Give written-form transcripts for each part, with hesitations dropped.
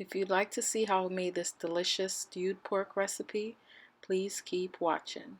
If you'd like to see how I made this delicious stewed pork recipe, please keep watching.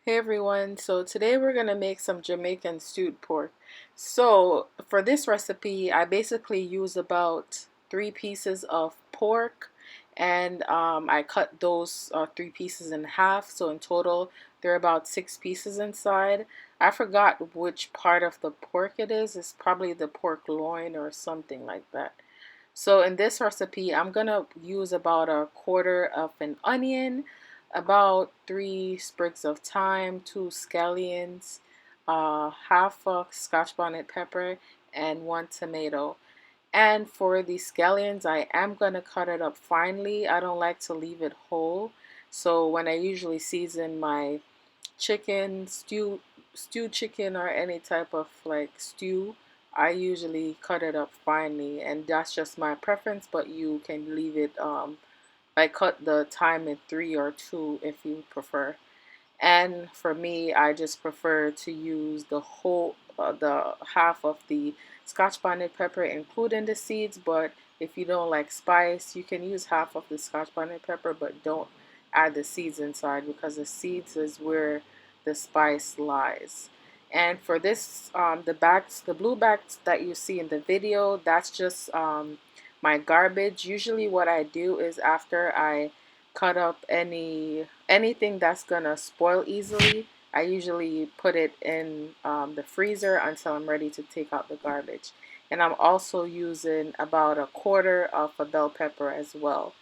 Hey everyone, so today we're going to make some Jamaican stewed pork. So for this recipe, I basically use about 3 pieces of pork, and I cut those 3 pieces in half, so in total there are about 6 pieces inside. I forgot which part of the pork it is. It's probably the pork loin or something like that. So in this recipe, I'm going to use about a quarter of an onion, about 3 sprigs of thyme, 2 scallions, half a scotch bonnet pepper, and 1 tomato. And for the scallions, I am going to cut it up finely. I don't like to leave it whole. So when I usually season my chicken, stewed chicken or any type of like stew, I usually cut it up finely, and that's just my preference, but you can leave it I cut the thyme in 3 or 2 if you prefer. And for me, I just prefer to use the half of the scotch bonnet pepper, including the seeds. But if you don't like spice, you can use half of the scotch bonnet pepper, but don't add the seeds inside, because the seeds is where the spice lies. And for this, the blue bags that you see in the video, that's just my garbage. Usually what I do is after I cut up anything that's gonna spoil easily, I usually put it in the freezer until I'm ready to take out the garbage. And I'm also using about a quarter of a bell pepper as well.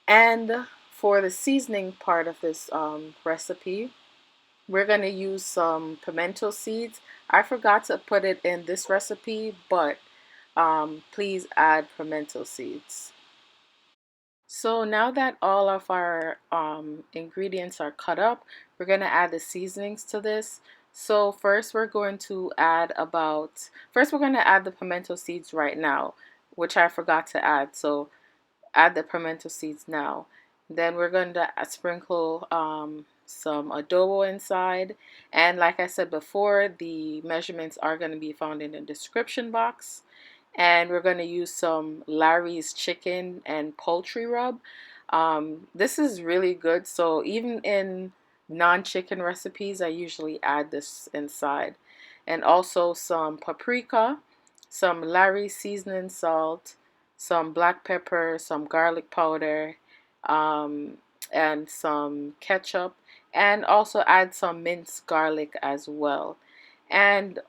And for the seasoning part of this recipe, we're going to use some pimento seeds. I forgot to put it in this recipe, but please add pimento seeds. So now that all of our ingredients are cut up, we're going to add the seasonings to this. So first we're going to add the pimento seeds right now, which I forgot to add. So add the pimento seeds now. Then we're going to sprinkle some adobo inside. And like I said before, the measurements are going to be found in the description box. And we're going to use some Lawry's chicken and poultry rub. This is really good. So even in non-chicken recipes, I usually add this inside. And also some paprika, some Lawry's seasoning salt, some black pepper, some garlic powder, um, and some ketchup, and also add some minced garlic as well. And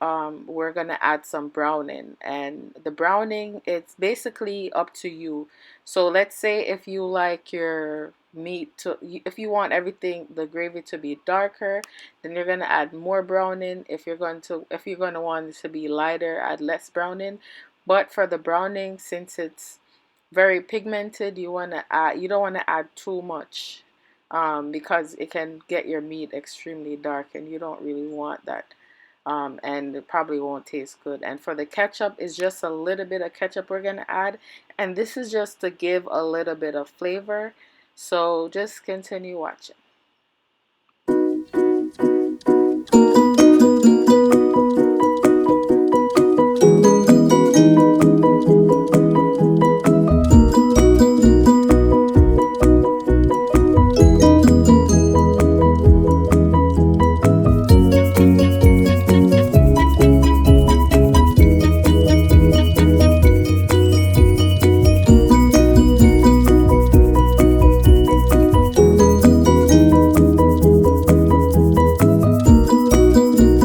we're gonna add some browning, and the browning, it's basically up to you. So let's say if you like your meat to, if you want the gravy to be darker, then you're gonna add more browning. If you're going to want it to be lighter, add less browning. But for the browning, since it's very pigmented, you don't want to add too much, because it can get your meat extremely dark, and you don't really want that. And it probably won't taste good. And for the ketchup, it's just a little bit of ketchup we're gonna add, and this is just to give a little bit of flavor. So just continue watching.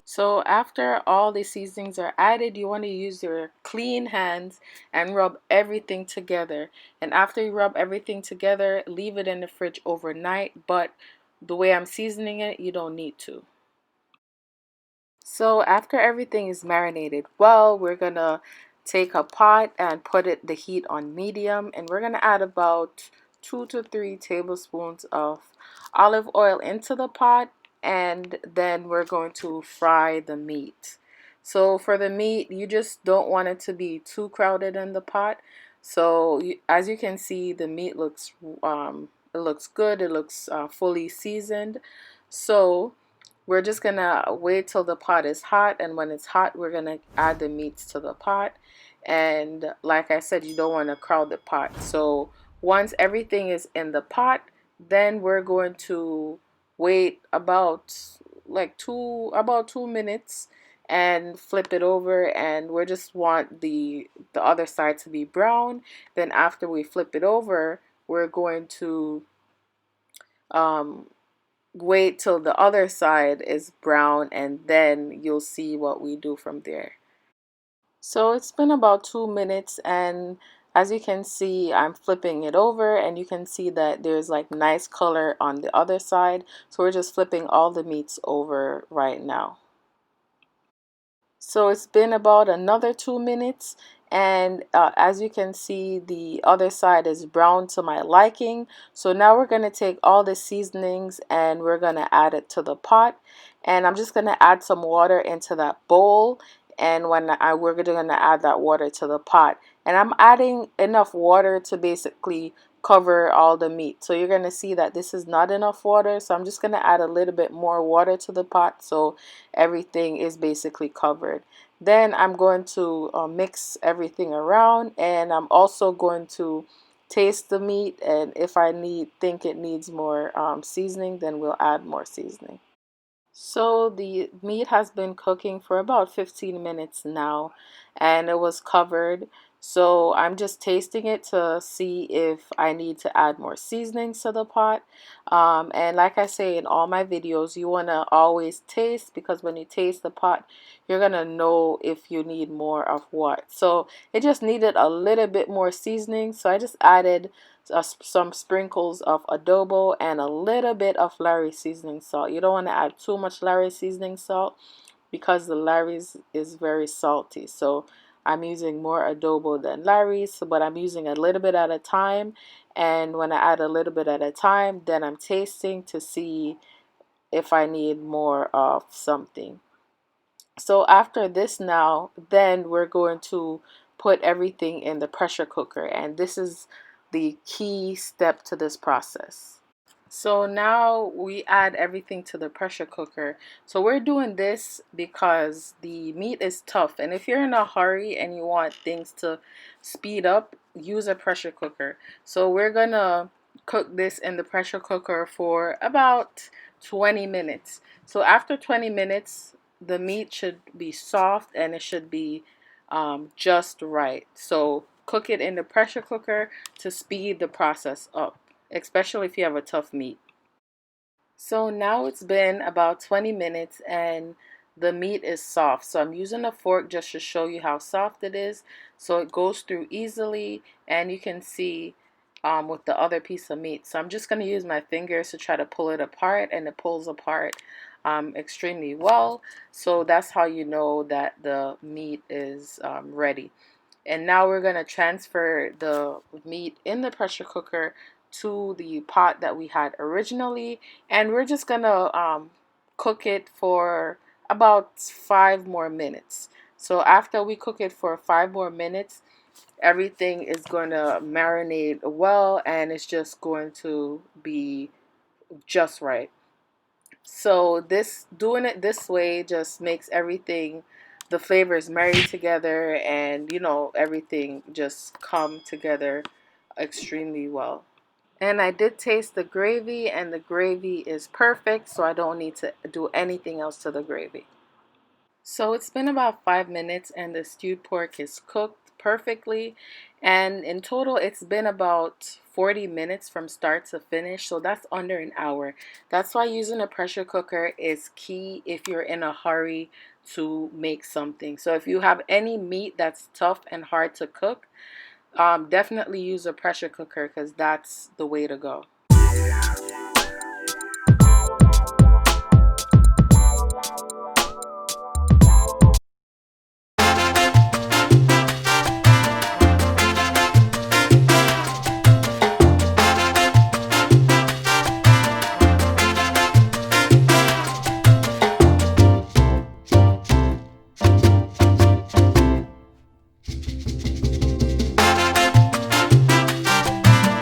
So after all the seasonings are added, you want to use your clean hands and rub everything together. And after you rub everything together, leave it in the fridge overnight. But the way I'm seasoning it, you don't need to. So after everything is marinated well, we're gonna take a pot and put the heat on medium, and we're gonna add about 2 to 3 tablespoons of olive oil into the pot, and then we're going to fry the meat. So for the meat, you just don't want it to be too crowded in the pot. So as you can see, the meat looks it looks good. It looks fully seasoned. So we're just gonna wait till the pot is hot, and when it's hot, we're gonna add the meats to the pot. And like I said, you don't want to crowd the pot. So once everything is in the pot, then we're going to wait about 2 minutes and flip it over, and we just want the other side to be brown. Then after we flip it over, we're going to um, wait till the other side is brown, and then you'll see what we do from there. So it's been about 2 minutes, and as you can see, I'm flipping it over, and you can see that there's like nice color on the other side. So we're just flipping all the meats over right now. So it's been about another 2 minutes, and as you can see, the other side is brown to my liking. So now we're going to take all the seasonings and we're going to add it to the pot, and I'm just going to add some water into that bowl. And we're going to add that water to the pot, and I'm adding enough water to basically cover all the meat. So you're going to see that this is not enough water, so I'm just going to add a little bit more water to the pot so everything is basically covered. Then I'm going to mix everything around, and I'm also going to taste the meat, and if I think it needs more seasoning, then we'll add more seasoning. So the meat has been cooking for about 15 minutes now, and it was covered. So I'm just tasting it to see if I need to add more seasonings to the pot. And like I say in all my videos, you want to always taste, because when you taste the pot, you're going to know if you need more of what. So it just needed a little bit more seasoning. So I just added some sprinkles of adobo and a little bit of Lawry seasoning salt. You don't want to add too much Lawry seasoning salt because the Lawry's is very salty. So I'm using more adobo than Lawry's, but I'm using a little bit at a time. And when I add a little bit at a time, then I'm tasting to see if I need more of something. So after this now, then we're going to put everything in the pressure cooker, and this is the key step to this process. So now we add everything to the pressure cooker. So we're doing this because the meat is tough, and if you're in a hurry and you want things to speed up, use a pressure cooker. So we're gonna cook this in the pressure cooker for about 20 minutes. So after 20 minutes, the meat should be soft and it should be just right. So cook it in the pressure cooker to speed the process up, especially if you have a tough meat. So now it's been about 20 minutes and the meat is soft. So I'm using a fork just to show you how soft it is. So it goes through easily, and you can see with the other piece of meat. So I'm just going to use my fingers to try to pull it apart, and it pulls apart extremely well. So that's how you know that the meat is ready. And now we're going to transfer the meat in the pressure cooker to the pot that we had originally. And we're just going to cook it for about 5 more minutes. So after we cook it for 5 more minutes, everything is going to marinate well, and it's just going to be just right. So doing it this way just makes everything, the flavors marry together, and everything just come together extremely well. And I did taste the gravy, and the gravy is perfect, so I don't need to do anything else to the gravy. So it's been about 5 minutes, and the stewed pork is cooked perfectly. And in total, it's been about 40 minutes from start to finish. So that's under an hour. That's why using a pressure cooker is key if you're in a hurry to make something. So if you have any meat that's tough and hard to cook, definitely use a pressure cooker, because that's the way to go.